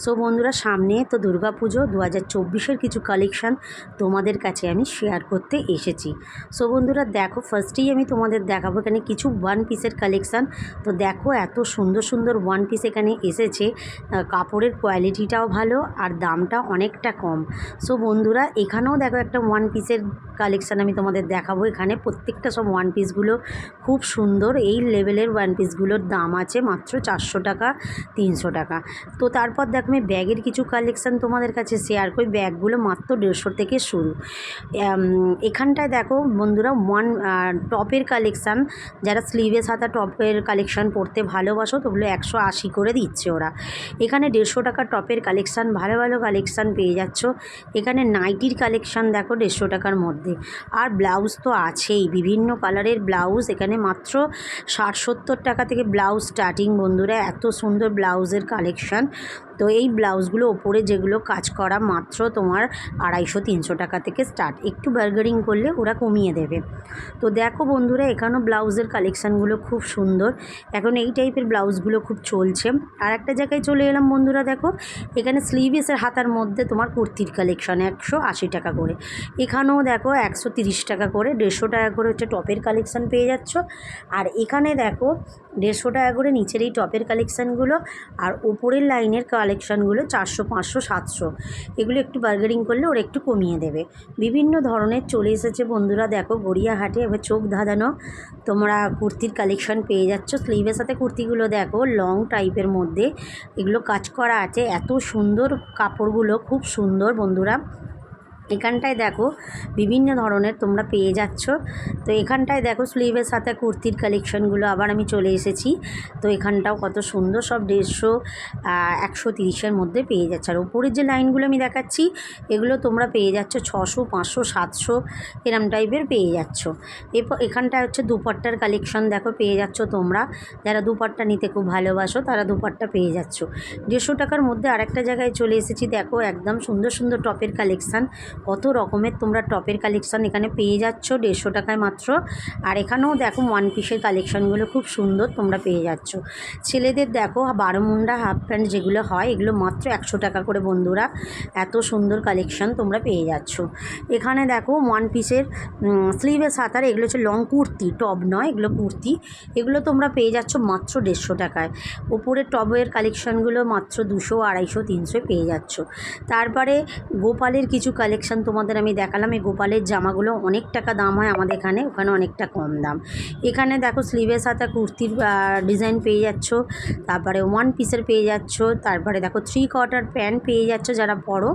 So বন্ধুরা, সামনে তো দুর্গাপুজো 2024-এর কিছু কালেকশান তোমাদের কাছে আমি শেয়ার করতে এসেছি। সো বন্ধুরা দেখো, ফার্স্টেই আমি তোমাদের দেখাবো এখানে কিছু ওয়ান পিসের কালেকশান। তো দেখো এত সুন্দর সুন্দর ওয়ান পিস এখানে এসেছে, কাপড়ের কোয়ালিটিটাও ভালো আর দামটা অনেকটা কম। সো বন্ধুরা, এখানেও দেখো একটা ওয়ান পিসের কালেকশান আমি তোমাদের দেখাবো। এখানে প্রত্যেকটা সব ওয়ান পিসগুলো খুব সুন্দর। এই লেভেলের ওয়ান পিসগুলোর দাম আছে মাত্র 400 টাকা, 300 টাকা। তো তারপর দেখো আমি ব্যাগের কিছু কালেকশান তোমাদের কাছে শেয়ার করি। ব্যাগগুলো মাত্র 150 থেকে শুরু। এখানটায় দেখো বন্ধুরা টপের কালেকশান, যারা স্লিভেস হাতা টপের কালেকশান পরতে ভালোবাসো তো ওগুলো 180 করে দিচ্ছে ওরা। এখানে 150 টাকা টপের কালেকশান, ভালো ভালো কালেকশান পেয়ে যাচ্ছ। এখানে নাইটির কালেকশান দেখো 150 টাকার মধ্যে। আর ব্লাউজ তো আছেই, বিভিন্ন কালারের ব্লাউজ এখানে মাত্র 60-70 টাকা থেকে ব্লাউজ স্টার্টিং। বন্ধুরা এত সুন্দর ব্লাউজের কালেকশান। তো এই ব্লাউজগুলো ওপরে যেগুলো কাজ করা মাত্র তোমার 250-300 টাকা থেকে স্টার্ট, একটু বার্গারিং করলে ওরা কমিয়ে দেবে। তো দেখো বন্ধুরা, এখানেও ব্লাউজের কালেকশানগুলো খুব সুন্দর। এখন এই টাইপের ব্লাউজগুলো খুব চলছে। আর একটা জায়গায় চলে এলাম বন্ধুরা, দেখো এখানে স্লিভলেসের হাতার মধ্যে তোমার কুর্তির কালেকশান 180 টাকা করে। এখানেও দেখো 130 টাকা করে, 150 টাকা করে হচ্ছে টপের কালেকশান পেয়ে যাচ্ছ। আর এখানে দেখো 150 টাকা করে নিচের এই টপের কালেকশানগুলো, আর ওপরের লাইনের কালেকশানগুলো 400, 500, 700। এগুলো একটু বার্গারিং করলে ওরা একটু কমিয়ে দেবে। বিভিন্ন ধরনের চলে এসেছে বন্ধুরা। দেখো গড়িয়াহাটে এবার চোখ ধাঁধানো তোমরা কুর্তির কালেকশান পেয়ে যাচ্ছ। স্লিভের সাথে কুর্তিগুলো দেখো লং টাইপের মধ্যে, এগুলো কাজ করা আছে। এত সুন্দর কাপড়গুলো, খুব সুন্দর বন্ধুরা। এখানটায় দেখো বিভিন্ন ধরনের তোমরা পেয়ে যাচ্ছ। তো এখানটায় দেখো স্লিভের সাথে কুর্তির কালেকশানগুলো আবার আমি চলে এসেছি। তো এখানটাও কত সুন্দর, সব 150, 130-এর মধ্যে পেয়ে যাচ্ছে। আর ওপরের যে লাইনগুলো আমি দেখাচ্ছি এগুলো তোমরা পেয়ে যাচ্ছ 600, 500, 700 এরম টাইপের পেয়ে যাচ্ছ। এরপর এখানটায় হচ্ছে দুপাট্টার কালেকশান দেখো পেয়ে যাচ্ছ তোমরা। যারা দুপাট্টা নিতে খুব ভালোবাসো তারা দুপাট্টা পেয়ে যাচ্ছ 150 টাকার মধ্যে। আরেকটা জায়গায় চলে এসেছি, দেখো একদম সুন্দর সুন্দর টপের কালেকশান। কত রকমের তোমরা টপের কালেকশান এখানে পেয়ে যাচ্ছ 150 টাকায় মাত্র। আর এখানেও দেখো ওয়ান পিসের কালেকশানগুলো খুব সুন্দর তোমরা পেয়ে যাচ্ছ। ছেলেদের দেখো 12 মুন্ডা হাফ প্যান্ট যেগুলো হয় এগুলো মাত্র 100 টাকা করে বন্ধুরা। এত সুন্দর কালেকশান তোমরা পেয়ে যাচ্ছ। এখানে দেখো ওয়ান পিসের স্লিভের সাতার, এগুলো হচ্ছে লং কুর্তি, টপ নয়, এগুলো কুর্তি। এগুলো তোমরা পেয়ে যাচ্ছ মাত্র 150 টাকায়। ওপরের টপের কালেকশানগুলো মাত্র 200, 250, 300 পেয়ে যাচ্ছ। তারপরে গোপালের কিছু কালেকশান তোমাদের আমি দেখালাম। এই গোপালের জামাগুলো অনেক টাকা দাম হয় আমাদের এখানে, ওখানে অনেকটা কম দাম। এখানে দেখো স্লিভের সাথে কুর্তির ডিজাইন পেয়ে যাচ্ছ, তারপরে ওয়ান পিসের পেয়ে যাচ্ছ, তারপরে দেখো 3/4 প্যান্ট পেয়ে যাচ্ছ যারা পরো।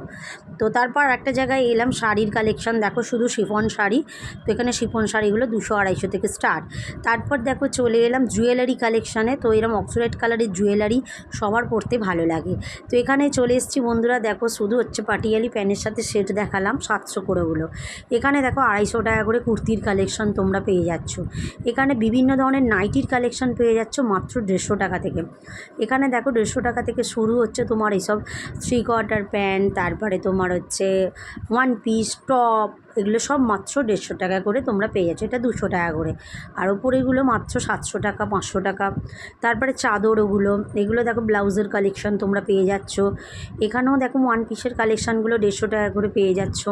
তো তারপর একটা জায়গায় এলাম শাড়ির কালেকশান, দেখো শুধু শিফন শাড়ি। তো এখানে শিফন শাড়িগুলো 200, 250 থেকে স্টার্ট। তারপর দেখো চলে এলাম জুয়েলারি কালেকশানে। তো এরকম অক্সোরাইড কালারের জুয়েলারি সবার পরতে ভালো লাগে। তো এখানে চলে এসেছি বন্ধুরা, দেখো শুধু হচ্ছে পাটিয়ালি প্যানের সাথে সেট দেখালাম 700 করে ওগুলো। এখানে দেখো 250 টাকা করে কুর্তির কালেকশান তোমরা পেয়ে যাচ্ছ। এখানে বিভিন্ন ধরনের নাইটির কালেকশান পেয়ে যাচ্ছ মাত্র 150 টাকা থেকে। এখানে দেখো 150 টাকা থেকে শুরু হচ্ছে তোমার এইসব 3/4 প্যান্ট, তারপরে তোমার হচ্ছে ওয়ান পিস টপ, এগুলো সব মাত্র 150 টাকা করে তোমরা পেয়ে যাচ্ছ। এটা 200 টাকা করে। আর ওপরে এগুলো মাত্র 700 টাকা, 500 টাকা। তারপরে চাদর ওগুলো, এগুলো দেখো ব্লাউজের কালেকশান তোমরা পেয়ে যাচ্ছ। এখানেও দেখো ওয়ান পিসের কালেকশানগুলো 150 টাকা করে পেয়ে যাচ্ছ।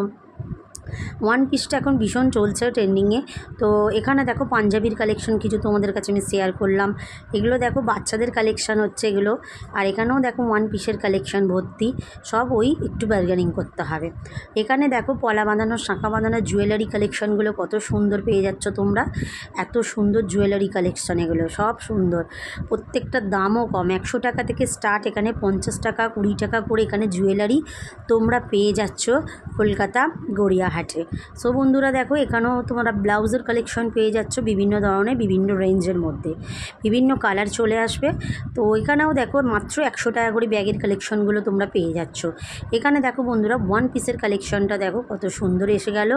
ওয়ান পিসটা এখন ভীষণ চলছে ট্রেন্ডিংয়ে। তো এখানে দেখো পাঞ্জাবির কালেকশান কিছু তোমাদের কাছে আমি শেয়ার করলাম। এগুলো দেখো বাচ্চাদের কালেকশান হচ্ছে এগুলো। আর এখানেও দেখো ওয়ান পিসের কালেকশান ভর্তি, সব ওই একটু বার্গারিং করতে হবে। এখানে দেখো পলা বাঁধানো, শাঁখা বাঁধানো জুয়েলারি কালেকশানগুলো কত সুন্দর পেয়ে যাচ্ছ তোমরা। এত সুন্দর জুয়েলারি কালেকশান, এগুলো সব সুন্দর। প্রত্যেকটার দামও কম, 100 টাকা থেকে স্টার্ট। এখানে 50 টাকা, 20 টাকা করে এখানে জুয়েলারি তোমরা পেয়ে যাচ্ছ কলকাতা গড়িয়াহাটে। সো বন্ধুরা দেখো এখানেও তোমরা ব্লাউজের কালেকশন পেয়ে যাচ্ছ বিভিন্ন ধরনের, বিভিন্ন রেঞ্জের মধ্যে, বিভিন্ন কালার চলে আসবে। তো এখানেও দেখো মাত্র 100 টাকা করে ব্যাগের কালেকশনগুলো তোমরা পেয়ে যাচ্ছ। এখানে দেখো বন্ধুরা ওয়ান পিসের কালেকশনটা দেখো কত সুন্দর এসে গেল।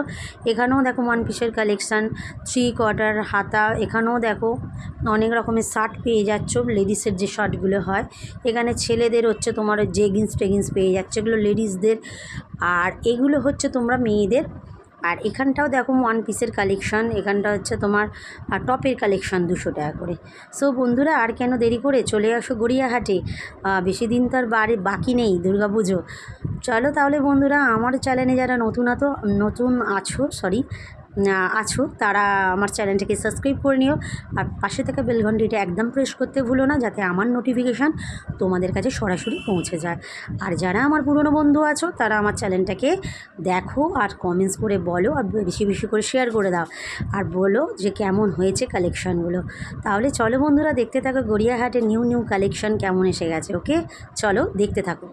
এখানেও দেখো ওয়ান পিসের কালেকশান, 3/4 হাতা। এখানেও দেখো অনেক রকমের শার্ট পেয়ে যাচ্ছ, লেডিসের যে শার্টগুলো হয়। এখানে ছেলেদের হচ্ছে তোমার জেগিন্স টেগিন্স পেয়ে যাচ্ছে, এগুলো লেডিসদের। আর এগুলো হচ্ছে তোমরা মেয়েদের আর এখানটাও দেখো ওয়ান পিসের কালেকশান, এখানটা হচ্ছে তোমার টপের কালেকশান 200 টাকা করে। সো বন্ধুরা আর কেন দেরি করে চলে আসো গড়িয়াহাটে, বেশি দিন তো আর বাকি নেই দুর্গাপুজো। চলো তাহলে বন্ধুরা, আমার চ্যানেলে যারা নতুন আছো তারা আমার চ্যানেলটাকে সাবস্ক্রাইব করে নিও, আর পাশে থাকা বেল ঘন্টিটা একদম প্রেস করতে ভুলো না, যাতে আমার নোটিফিকেশান তোমাদের কাছে সরাসরি পৌঁছে যায়। আর যারা আমার পুরনো বন্ধু আছো তারা আমার চ্যানেলটাকে দেখো আর কমেন্টস করে বলো, আর বেশি বেশি করে শেয়ার করে দাও, আর বলো যে কেমন হয়েছে কালেকশানগুলো। তাহলে চলো বন্ধুরা দেখতে থাকো গড়িয়াহাটের নিউ কালেকশান কেমন এসে গেছে। ওকে, চলো দেখতে থাকো।